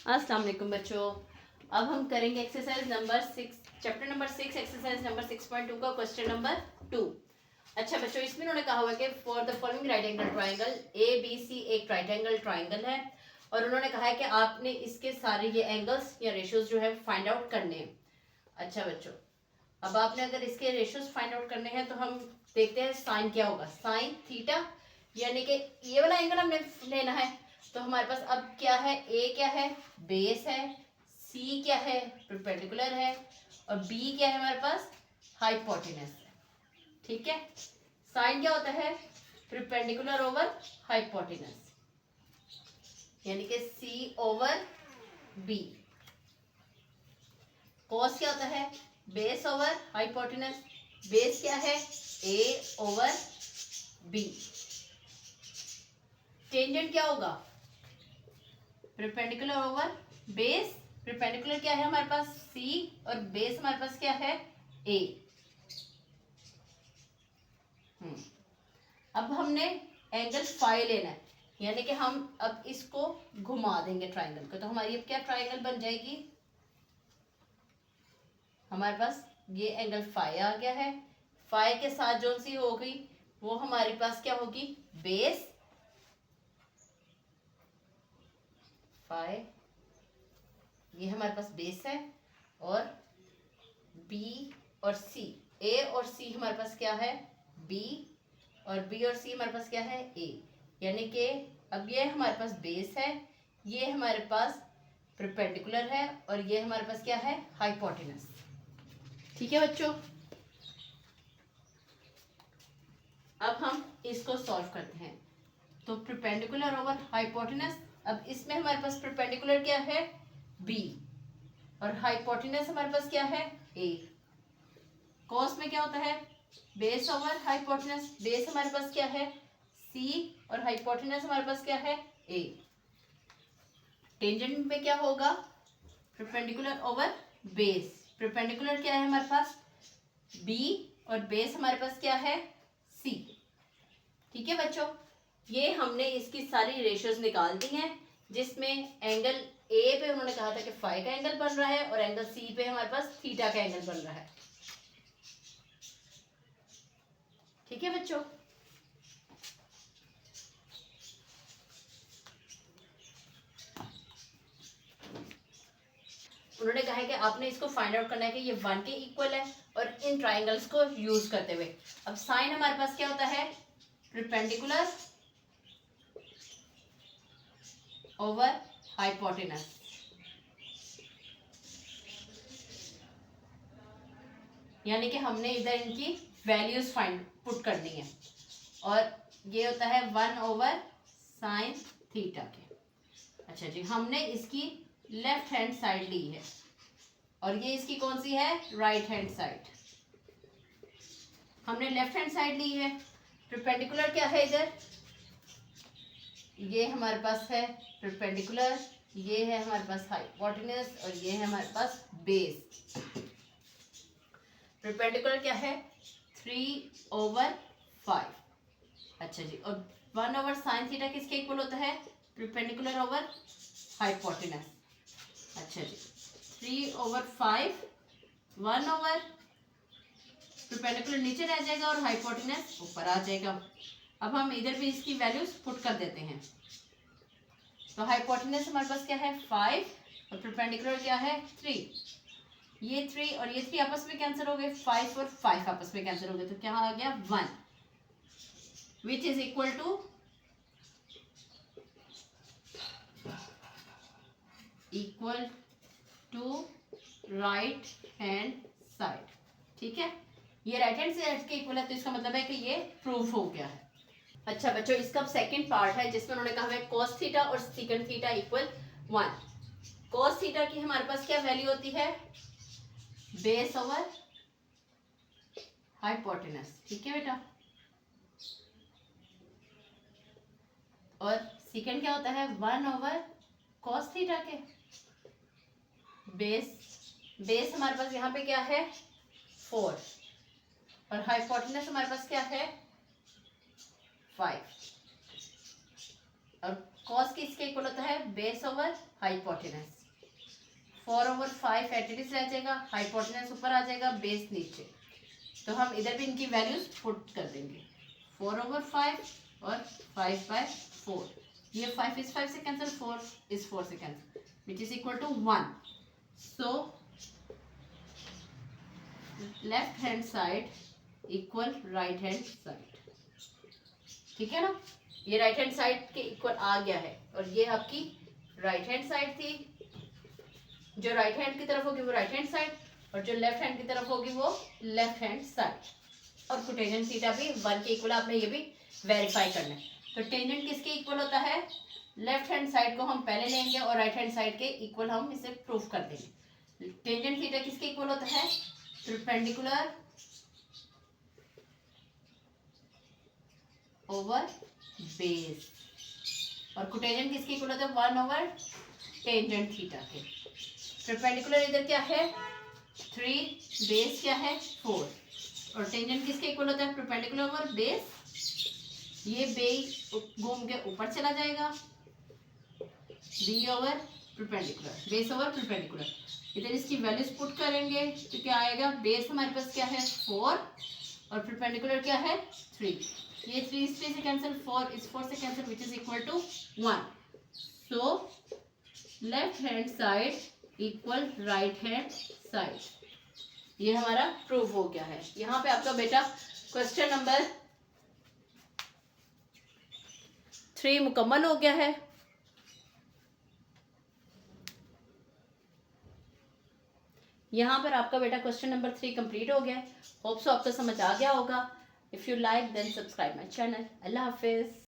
अस्सलाम वालेकुम बच्चों। अब हम करेंगे exercise number 6, chapter number 6, exercise number 6.2 का क्वेश्चन नंबर 2। अच्छा बच्चों, इसमें उन्होंने कहा हुआ कि for the following right angle triangle A B C एक राइट एंगल ट्राइंगल है और उन्होंने कहा है कि आपने इसके सारे ये एंगल्स या रेशियोज जो है फाइंड आउट करने हैं। अच्छा बच्चों, अब आपने अगर इसके रेशियोज फाइंड आउट करने हैं तो हम देखते हैं साइन क्या होगा। साइन थीटा, यानी कि ये वाला एंगल हमने लेना है। तो हमारे पास अब क्या है, ए क्या है, बेस है, सी क्या है, परपेंडिकुलर है, और बी क्या है हमारे पास, हाइपोटेनस है। ठीक है, साइन क्या होता है, परपेंडिकुलर ओवर हाइपोटेनस, यानी कि सी ओवर बी। कॉस क्या होता है, बेस ओवर हाइपोटेनस, बेस क्या है, ए ओवर बी। टेंजेंट क्या होगा, परपेंडिकुलर ओवर बेस। परपेंडिकुलर क्या है हमारे पास, सी, और बेस हमारे पास क्या है, ए। अब हमने एंगल फाई लेना है, यानी कि हम अब इसको घुमा देंगे ट्राइंगल को। तो हमारी अब क्या ट्राइंगल बन जाएगी, हमारे पास ये एंगल फाई आ गया है। फाई के साथ जो सी होगी वो हमारे पास क्या होगी, बेस फाई, ये हमारे पास बेस है, और बी और सी, ए और सी हमारे पास क्या है, बी, और बी और सी हमारे पास क्या है, ए। यानी कि अब ये हमारे पास बेस है, ये हमारे पास परपेंडिकुलर है, और ये हमारे पास क्या है, हाइपोटेनस। ठीक है बच्चों, अब हम इसको सॉल्व करते हैं। तो परपेंडिकुलर ओवर हाइपोटेनस, अब इसमें हमारे पास परपेंडिकुलर क्या है, बी, और हाइपोटेनस हमारे पास क्या है, ए। कॉस में क्या होता है, बेस ओवर हाइपोटेनस, बेस हमारे पास क्या है, सी, और हाइपोटेनस हमारे पास क्या है, ए। टेंजेंट में क्या होगा, परपेंडिकुलर ओवर बेस। परपेंडिकुलर क्या है हमारे पास, बी, और बेस हमारे पास क्या है, सी। ठीक है बच्चों, ये हमने इसकी सारी रेशियोज निकाल दी हैं, जिसमें एंगल ए पे उन्होंने कहा था कि फाई का एंगल बन रहा है, और एंगल सी पे हमारे पास थीटा का एंगल बन रहा है। ठीक है बच्चों, उन्होंने कहा है कि आपने इसको फाइंड आउट करना है कि ये 1 के इक्वल है, और इन ट्राइंगल्स को यूज करते हुए। अब साइन हमारे पास क्या होता है, परपेंडिकुलर ओवर हाइपोटेनस, यानी कि हमने इधर इनकी वैल्यूज फाइंड पुट करनी है, और ये होता है 1 ओवर साइन थीटा के। अच्छा जी, हमने इसकी लेफ्ट हैंड साइड ली है, और ये इसकी कौन सी है, राइट हैंड साइड। हमने लेफ्ट हैंड साइड ली है, परपेंडिकुलर क्या है इधर, ये हमारे पास है परपेंडिकुलर, ये है हमारे पास हाइपोटेनस, और ये है हमारे पास बेस। परपेंडिकुलर क्या है, 3/5। अच्छा जी, और 1 ओवर साइन थीटा किसके इक्वल होता है, परपेंडिकुलर ओवर हाइपोटेनस। अच्छा जी, 3/5, 1 ओवर परपेंडिकुलर नीचे रह जाएगा और हाइपोटेनस ऊपर आ जाएगा। अब हम इधर भी इसकी वैल्यूज पुट कर देते हैं। तो हाइपोटेनस हमारे पास क्या है, 5, और परपेंडिकुलर क्या है, 3। ये 3 और ये 3 आपस में कैंसिल हो गए, 5 और 5 आपस में कैंसिल हो गए, तो क्या आ गया, 1, which is equal to right hand side. ठीक है, ये राइट हैंड साइड के इक्वल है, तो इसका मतलब है कि ये प्रूफ हो गया है। अच्छा बच्चों, इसका अब सेकंड पार्ट है, जिसमें उन्होंने कहा है cos थीटा और secant theta equal 1। cos theta की हमारे पास क्या वैल्यू होती है, बेस ओवर हाइपोटेनस। ठीक है बेटा, और secant क्या होता है, 1 ओवर cos थीटा के। बेस हमारे पास यहाँ पे क्या है, 4, और हाइपोटेनस हमारे पास क्या है, 5, और कॉस किसके इक्वल होता है, बेस ओवर हाइपोटेनस। 4/5 एट रह जाएगा, हाइपोटेनस ऊपर आ जाएगा, बेस नीचे। तो हम इधर भी इनकी वैल्यूज पुट कर देंगे, 4/5 और 5/4। ये 5 इस 5 से कैंसिल, 4 इस 4 से cancel, which is equal to 1। So left hand side equal right hand side, ठीक है ना। ये राइट हैंड साइड के इक्वल आ गया है, और ये आपकी राइट हैंड साइड थी। जो राइट हैंड की तरफ होगी वो राइट हैंड साइड, और जो लेफ्ट हैंड की तरफ होगी वो लेफ्ट हैंड साइड। और कोटेंजेंट थीटा भी 1 के इक्वल, आपने ये भी वेरीफाई करना है। तो टेंजेंट किसके इक्वल होता है, लेफ्ट हैंड साइड को हम पहले लेंगे और राइट हैंड साइड के इक्वल हम इसे प्रूफ कर देंगे। टेंजेंट थीटा किसके इक्वल होता है, परपेंडिकुलर ओवर बेस। और कोटेंजेंट किसके इक्वल होता है, 1/टेंजेंट थीटा के। परपेंडिकुलर इधर क्या है 3, बेस क्या है 4, और टेंजेंट किसके इक्वल होता है, परपेंडिकुलर ओवर बेस। ये बेस घूम के ऊपर चला जाएगा, B over perpendicular, base over perpendicular. इधर इसकी वैल्यूज पुट करेंगे तो क्या आएगा, बेस हमारे पास क्या है 4 और परपेंडिकुलर क्या है 3। ये 3 इस 3 से कैंसिल, 4 इस 4 से cancel, which is equal to 1। So left hand side equal right hand side. ये हमारा प्रूफ हो गया है। यहाँ पे आपका बेटा क्वेश्चन नंबर 3 मुकम्मल हो गया है। यहाँ पर आपका बेटा क्वेश्चन नंबर 3 कंप्लीट हो गया है। होप सो आपको समझ आ गया होगा। If you like then subscribe my channel. अल्लाह हाफिज़।